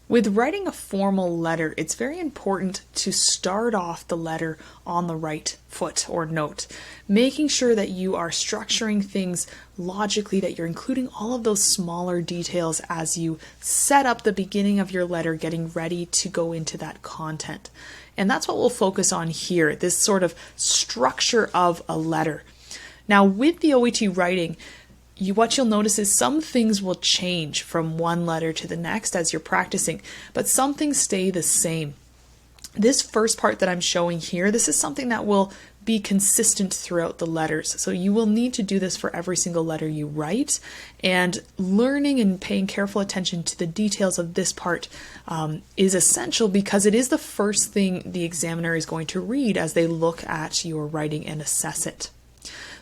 With writing a formal letter, it's very important to start off the letter on the right foot or note, making sure that you are structuring things logically, that you're including all of those smaller details as you set up the beginning of your letter, getting ready to go into that content. And that's what we'll focus on here, this sort of structure of a letter. Now, with the OET writing, what you'll notice is some things will change from one letter to the next as you're practicing, but some things stay the same. This first part that I'm showing here, this is something that will be consistent throughout the letters. So you will need to do this for every single letter you write, and learning and paying careful attention to the details of this part is essential because it is the first thing the examiner is going to read as they look at your writing and assess it.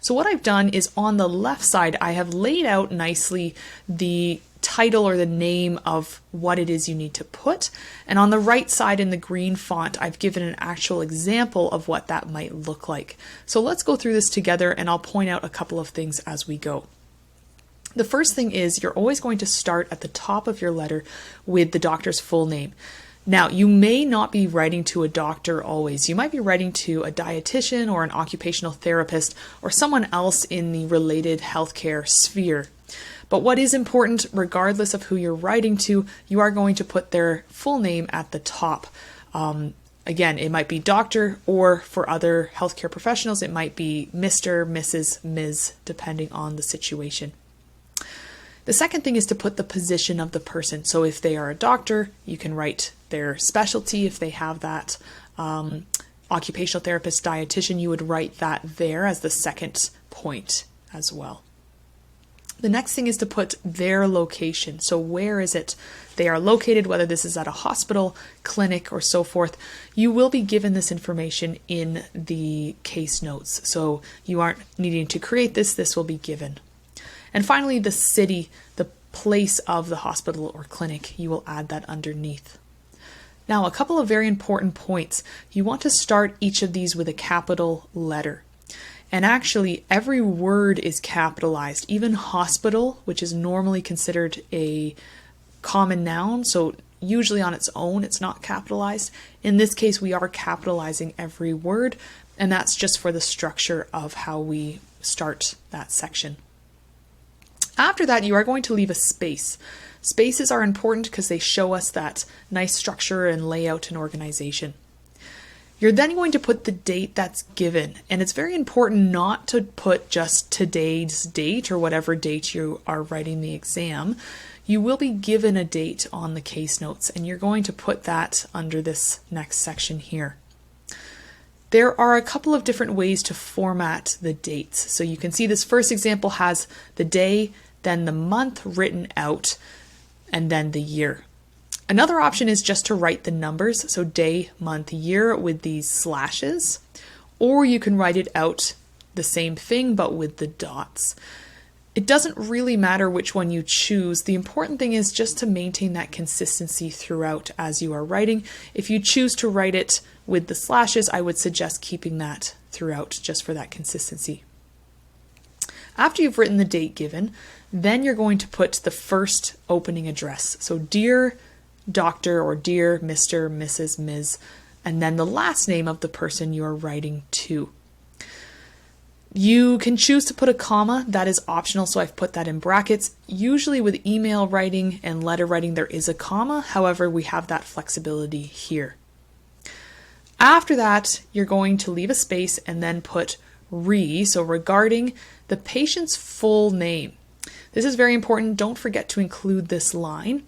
So what I've done is on the left side, I have laid out nicely the title or the name of what it is you need to put. And on the right side in the green font, I've given an actual example of what that might look like. So let's go through this together and I'll point out a couple of things as we go. The first thing is you're always going to start at the top of your letter with the doctor's full name. Now, you may not be writing to a doctor always. You might be writing to a dietitian or an occupational therapist or someone else in the related healthcare sphere. But what is important, regardless of who you're writing to, you are going to put their full name at the top. Again, it might be doctor, or for other healthcare professionals, it might be Mr., Mrs., Ms., depending on the situation. The second thing is to put the position of the person. So if they are a doctor, you can write their specialty if they have that. Occupational therapist, dietitian, you would write that there as the second point as well. The next thing is to put their location. So where is it they are located, whether this is at a hospital, clinic, or so forth. You will be given this information in the case notes. So you aren't needing to create this, this will be given. And finally, the city, the place of the hospital or clinic, you will add that underneath. Now, a couple of very important points. You want to start each of these with a capital letter. And actually, every word is capitalized. Even hospital, which is normally considered a common noun, so usually on its own, it's not capitalized. In this case, we are capitalizing every word, and that's just for the structure of how we start that section. After that, you are going to leave a space. Spaces are important because they show us that nice structure and layout and organization. You're then going to put the date that's given, and it's very important not to put just today's date or whatever date you are writing the exam. You will be given a date on the case notes, and you're going to put that under this next section here. There are a couple of different ways to format the dates. So you can see this first example has the day, then the month written out, and then the year. Another option is just to write the numbers, so day, month, year with these slashes, or you can write it out the same thing but with the dots. It doesn't really matter which one you choose. The important thing is just to maintain that consistency throughout as you are writing. If you choose to write it with the slashes, I would suggest keeping that throughout just for that consistency. After you've written the date given, then you're going to put the first opening address. So dear Dr. or dear Mr., Mrs., Ms., and then the last name of the person you are writing to. You can choose to put a comma, that is optional, so I've put that in brackets. Usually with email writing and letter writing there is a comma, however we have that flexibility here. After that, you're going to leave a space and then put so regarding the patient's full name. This is very important, don't forget to include this line.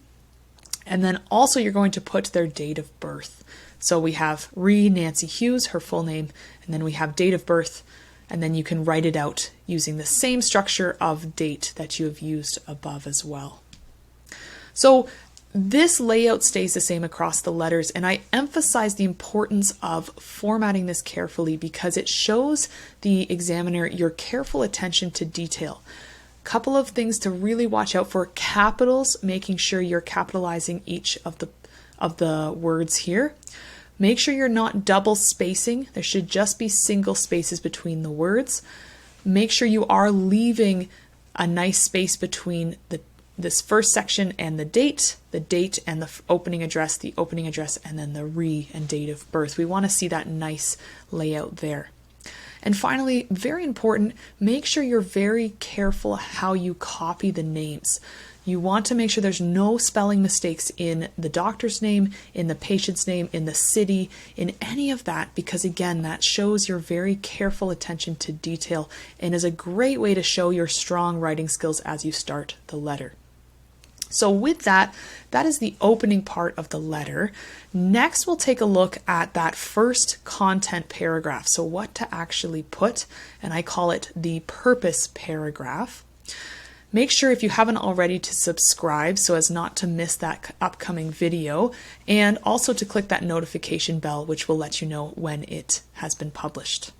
And then also you're going to put their date of birth. So we have Nancy Hughes, her full name, and then we have date of birth, and then you can write it out using the same structure of date that you have used above as well. So this layout stays the same across the letters, and I emphasize the importance of formatting this carefully because it shows the examiner your careful attention to detail. Couple of things to really watch out for: capitals, making sure you're capitalizing each of the words here. Make sure you're not double spacing. There should just be single spaces between the words. Make sure you are leaving a nice space between the this first section and the date and the opening address, and then the re and date of birth. We want to see that nice layout there. And finally, very important, make sure you're very careful how you copy the names. You want to make sure there's no spelling mistakes in the doctor's name, in the patient's name, in the city, in any of that, because again, that shows your very careful attention to detail and is a great way to show your strong writing skills as you start the letter. So with that, that is the opening part of the letter. Next, we'll take a look at that first content paragraph. So what to actually put, and I call it the purpose paragraph. Make sure if you haven't already to subscribe so as not to miss that upcoming video, and also to click that notification bell, which will let you know when it has been published.